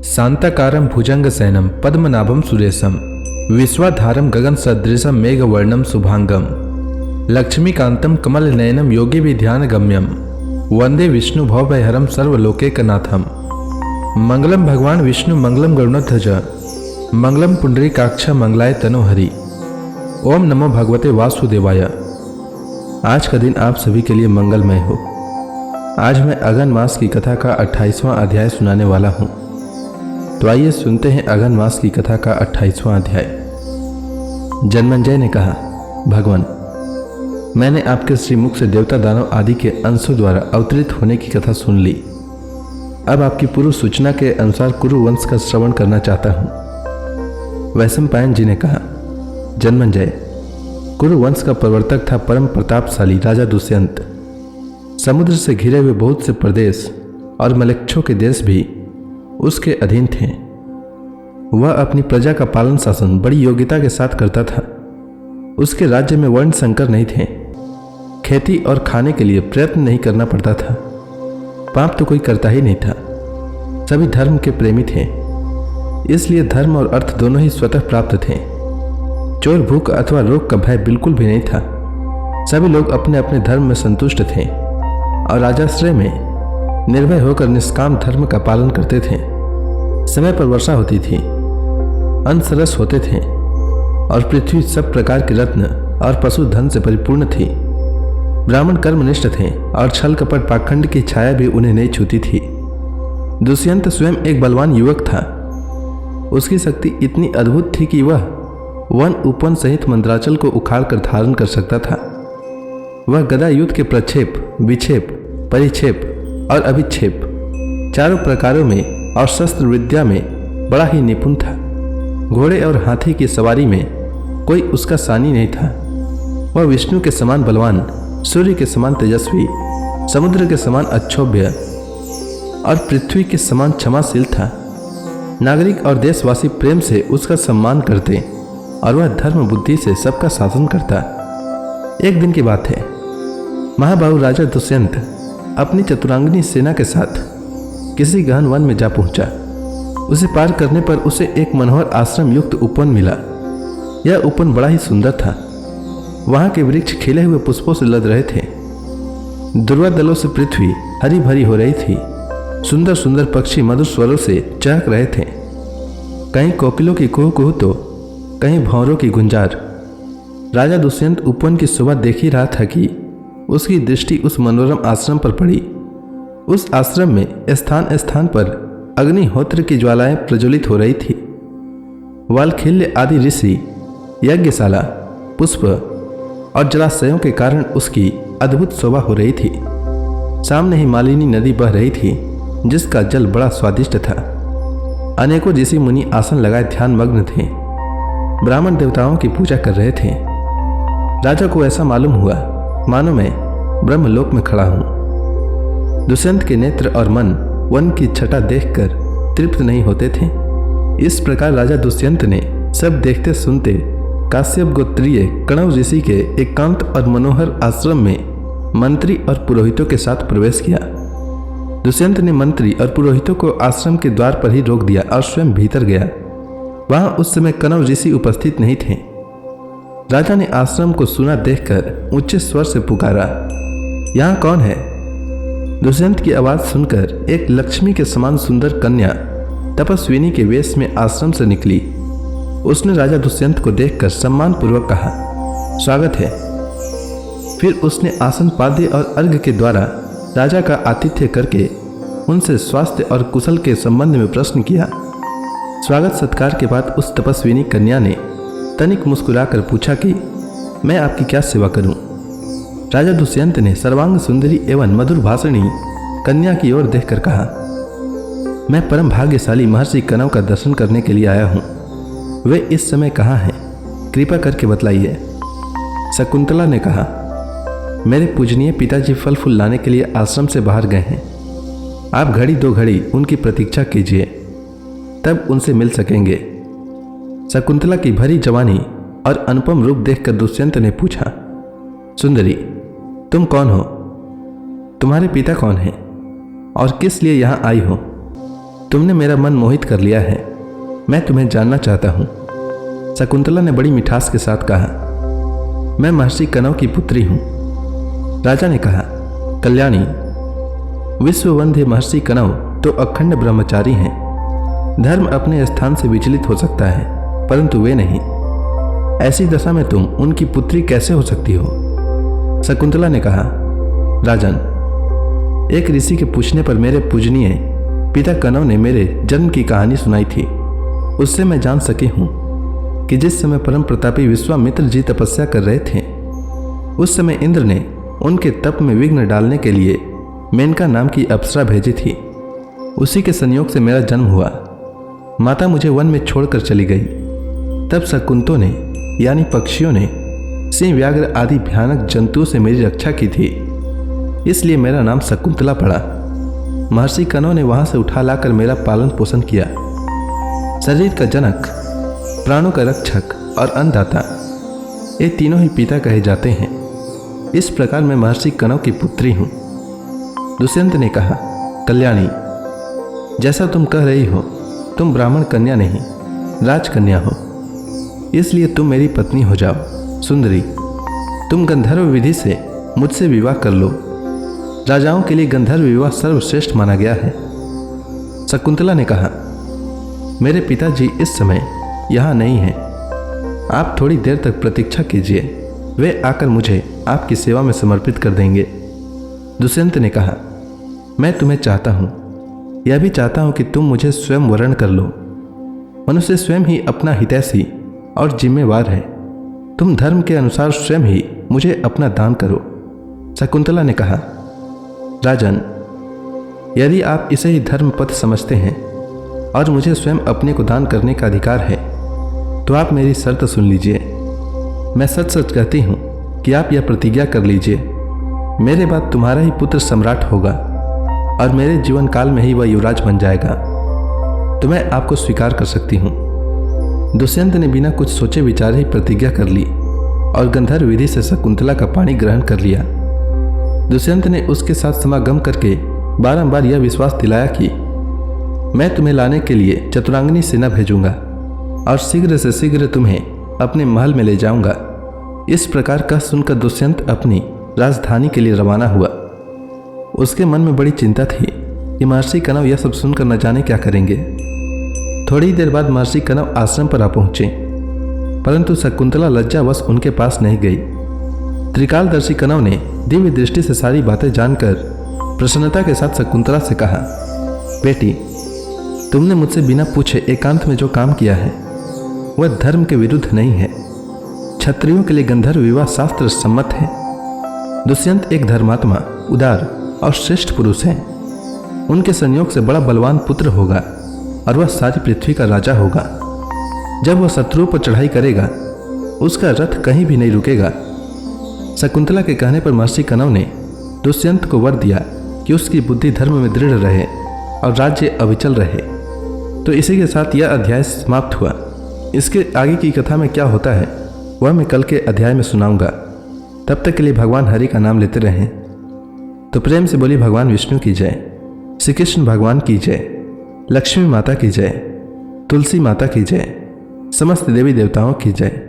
शांताकारं भुजंगशयनं पद्मनाभं सुरेशं विश्वाधारं गगनसदृशं मेघवर्णं शुभांगं लक्ष्मीकान्तं कमलनयनं योगिभिर्ध्यानगम्यं वंदे विष्णु भवभयहरं सर्वलोकैकनाथं। मंगलम भगवान विष्णु मंगलम गरुड़ध्वज मंगलम पुंडरीकाक्ष मंगलाय तनोहरि। ओम नमो भगवते वासुदेवाय। आज का दिन आप सभी के लिए मंगलमय हो। आज मैं अगन मास की कथा का 28वां अध्याय सुनाने वाला हूँ। तो आइए सुनते हैं अगन मास की कथा का 28वां अध्याय। जन्मेंजय ने कहा, भगवान, मैंने आपके श्रीमुख से देवता दानव आदि के अंशों द्वारा अवतरित होने की कथा सुन ली। अब आपकी पूर्व सूचना के अनुसार कुरु वंश का श्रवण करना चाहता हूँ। वैशंपायन जी ने कहा, जन्मेंजय, कुरु वंश का प्रवर्तक था परम प्रतापशाली राजा दुष्यंत। समुद्र से घिरे हुए बहुत से प्रदेश और मलेच्छों के देश भी उसके अधीन थे। वह अपनी प्रजा का पालन शासन बड़ी योग्यता के साथ करता था। उसके राज्य में वर्ण संकर नहीं थे। खेती और खाने के लिए प्रयत्न नहीं करना पड़ता था। पाप तो कोई करता ही नहीं था। सभी धर्म के प्रेमी थे, इसलिए धर्म और अर्थ दोनों ही स्वतः प्राप्त थे। चोर, भूख अथवा रोग का भय बिल्कुल भी नहीं था। सभी लोग अपने अपने धर्म में संतुष्ट थे और राजाश्रय में निर्भय होकर निष्काम धर्म का पालन करते थे। समय पर वर्षा होती थी, अन्न सरस होते थे और पृथ्वी सब प्रकार के रत्न और पशुधन से परिपूर्ण थी। ब्राह्मण कर्मनिष्ठ थे और छल कपट पाखंड की छाया भी उन्हें नहीं छूती थी। दुष्यंत स्वयं एक बलवान युवक था। उसकी शक्ति इतनी अद्भुत थी कि वह वन उपवन सहित मंद्राचल को उखाड़ कर धारण कर सकता था। वह गदा युद्ध के प्रक्षेप, विक्षेप, परिक्षेप और अभिक्षेप चारों प्रकारों में और शस्त्र विद्या में बड़ा ही निपुण था। घोड़े और हाथी की सवारी में कोई उसका सानी नहीं था। वह विष्णु के समान बलवान, सूर्य के समान तेजस्वी, समुद्र के समान अक्षोभ्य और पृथ्वी के समान क्षमाशील था। नागरिक और देशवासी प्रेम से उसका सम्मान करते और वह धर्म बुद्धि से सबका शासन करता। एक दिन की बात है, महाबाहु राजा दुष्यंत अपनी चतुरांगिनी सेना के साथ किसी गहन वन में जा पहुंचा। उसे पार करने पर उसे एक मनोहर आश्रम युक्त उपवन मिला। यह उपवन बड़ा ही सुंदर था। वहां के वृक्ष खिले हुए पुष्पों से लद रहे थे। दुर्वा दलों से पृथ्वी हरी भरी हो रही थी। सुंदर सुंदर पक्षी मधुर स्वरों से चहक रहे थे। कहीं कोकिलों की कुहू कुहू तो कहीं भौरों की गुंजार। राजा दुष्यंत उपवन की शोभा देख ही रहा था कि उसकी दृष्टि उस मनोरम आश्रम पर पड़ी। उस आश्रम में स्थान स्थान पर अग्निहोत्र की ज्वालाएं प्रज्वलित हो रही थी। वालखिल्य आदि ऋषि, यज्ञशाला, पुष्प और जलाशयों के कारण उसकी अद्भुत शोभा हो रही थी। सामने ही मालिनी नदी बह रही थी, जिसका जल बड़ा स्वादिष्ट था। अनेकों ऋषि मुनि आसन लगाए ध्यान मग्न थे। ब्राह्मण देवताओं की पूजा कर रहे थे। राजा को ऐसा मालूम हुआ मानो मैं ब्रह्मलोक में खड़ा हूं। दुष्यंत के नेत्र और मन वन की छटा देखकर तृप्त नहीं होते थे। इस प्रकार राजा दुष्यंत ने सब देखते सुनते काश्यप गोत्रीय कणव ऋषि के एकांत और मनोहर आश्रम में मंत्री और पुरोहितों के साथ प्रवेश किया। दुष्यंत ने मंत्री और पुरोहितों को आश्रम के द्वार पर ही रोक दिया और स्वयं भीतर गया। वहां उस समय कणव ऋषि उपस्थित नहीं थे। राजा ने आश्रम को सुना देखकर ऊंचे स्वर से पुकारा, यहाँ कौन है? दुष्यंत की आवाज सुनकर एक लक्ष्मी के समान सुंदर कन्या तपस्विनी के वेश में आश्रम से निकली। उसने राजा दुष्यंत को देखकर सम्मान पूर्वक कहा, स्वागत है। फिर उसने आसन पाद्य और अर्घ्य के द्वारा राजा का आतिथ्य करके उनसे स्वास्थ्य और कुशल के संबंध में प्रश्न किया। स्वागत सत्कार के बाद उस तपस्विनी कन्या ने तनिक मुस्कुराकर पूछा कि मैं आपकी क्या सेवा करूं? राजा दुष्यंत ने सर्वांग सुंदरी एवं मधुर भाषणी कन्या की ओर देखकर कहा, मैं परम भाग्यशाली महर्षि कणव का दर्शन करने के लिए आया हूं। वे इस समय कहाँ हैं? कृपा करके बतलाइए। शकुंतला ने कहा, मेरे पूजनीय पिताजी फल फूल लाने के लिए आश्रम से बाहर गए हैं। आप घड़ी दो घड़ी उनकी प्रतीक्षा कीजिए, तब उनसे मिल सकेंगे। शकुंतला की भरी जवानी और अनुपम रूप देखकर दुष्यंत ने पूछा, सुंदरी, तुम कौन हो? तुम्हारे पिता कौन हैं और किस लिए यहाँ आई हो? तुमने मेरा मन मोहित कर लिया है। मैं तुम्हें जानना चाहता हूँ। शकुंतला ने बड़ी मिठास के साथ कहा। मैं महर्षि कनव की पुत्री हूँ। राजा ने कहा, कल्याणी, विश्ववंद्य महर्षि कनव तो अखंड ब्रह्मचारी हैं। धर्म अपने स्थान से विचलित हो सकता है, परंतु वे नहीं। ऐसी दशा में तुम उनकी पुत्री कैसे हो सकती हो? शकुंतला ने कहा, राजन, एक ऋषि के पूछने पर मेरे पूजनीय पिता कनव ने मेरे जन्म की कहानी सुनाई थी। उससे मैं जान सकी हूँ कि जिस समय परम प्रतापी विश्वामित्र जी तपस्या कर रहे थे, उस समय इंद्र ने उनके तप में विघ्न डालने के लिए मेनका नाम की अप्सरा भेजी थी। उसी के संयोग से मेरा जन्म हुआ। माता मुझे वन में छोड़कर चली गई। तब शकुंतों ने यानी पक्षियों ने सिंह, व्याघ्र आदि भयानक जंतुओं से मेरी रक्षा की थी, इसलिए मेरा नाम शकुंतला पड़ा। महर्षि कनव ने वहां से उठा लाकर मेरा पालन पोषण किया। शरीर का जनक, प्राणों का रक्षक और अन्नदाता, ये तीनों ही पिता कहे जाते हैं। इस प्रकार मैं महर्षि कनव की पुत्री हूँ। दुष्यंत ने कहा, कल्याणी, जैसा तुम कह रही हो, तुम ब्राह्मण कन्या नहीं, राजकन्या हो, इसलिए तुम मेरी पत्नी हो जाओ। सुंदरी, तुम गंधर्व विधि से मुझसे विवाह कर लो। राजाओं के लिए गंधर्व विवाह सर्वश्रेष्ठ माना गया है। शकुंतला ने कहा, मेरे पिताजी इस समय यहाँ नहीं हैं। आप थोड़ी देर तक प्रतीक्षा कीजिए, वे आकर मुझे आपकी सेवा में समर्पित कर देंगे। दुष्यंत ने कहा, मैं तुम्हें चाहता हूँ, यह भी चाहता हूँ कि तुम मुझे स्वयं वरण कर लो। मनुष्य स्वयं ही अपना हितैषी और जिम्मेवार है। तुम धर्म के अनुसार स्वयं ही मुझे अपना दान करो। शकुंतला ने कहा, राजन, यदि आप इसे ही धर्म पथ समझते हैं और मुझे स्वयं अपने को दान करने का अधिकार है, तो आप मेरी शर्त सुन लीजिए। मैं सच सच कहती हूँ कि आप यह प्रतिज्ञा कर लीजिए, मेरे बाद तुम्हारा ही पुत्र सम्राट होगा और मेरे जीवन काल में ही वह युवराज बन जाएगा, तो मैं आपको स्वीकार कर सकती हूँ। दुष्यंत ने बिना कुछ सोचे विचारे ही प्रतिज्ञा कर ली और गंधर्व विधि से शकुंतला का पानी ग्रहण कर लिया। दुष्यंत ने उसके साथ समागम करके बारंबार यह विश्वास दिलाया कि मैं तुम्हें लाने के लिए चतुरांगनी सेना भेजूंगा और शीघ्र से शीघ्र तुम्हें अपने महल में ले जाऊंगा। इस प्रकार कह सुनकर दुष्यंत अपनी राजधानी के लिए रवाना हुआ। उसके मन में बड़ी चिंता थी कि महर्षि कनव यह सब सुनकर न जाने क्या करेंगे। थोड़ी देर बाद महर्षि कनव आश्रम पर आ पहुंचे, परंतु शकुंतला लज्जावश उनके पास नहीं गई। त्रिकालदर्शी कनव ने दिव्य दृष्टि से सारी बातें जानकर प्रसन्नता के साथ शकुंतला से कहा, बेटी, तुमने मुझसे बिना पूछे एकांत में जो काम किया है वह धर्म के विरुद्ध नहीं है। क्षत्रियों के लिए गंधर्व विवाह शास्त्र सम्मत है। दुष्यंत एक धर्मात्मा, उदार और श्रेष्ठ पुरुष हैं। उनके संयोग से बड़ा बलवान पुत्र होगा और वह सारी पृथ्वी का राजा होगा। जब वह शत्रुओं पर चढ़ाई करेगा, उसका रथ कहीं भी नहीं रुकेगा। शकुंतला के कहने पर महर्षि कनव ने दुष्यंत को वर दिया कि उसकी बुद्धि धर्म में दृढ़ रहे और राज्य अविचल रहे। तो इसी के साथ यह अध्याय समाप्त हुआ। इसके आगे की कथा में क्या होता है वह मैं कल के अध्याय में सुनाऊंगा। तब तक के लिए भगवान हरि का नाम लेते रहें। तो प्रेम से बोली भगवान विष्णु की जय, श्री कृष्ण भगवान की जय, लक्ष्मी माता की जय, तुलसी माता की जय, समस्त देवी देवताओं की जय।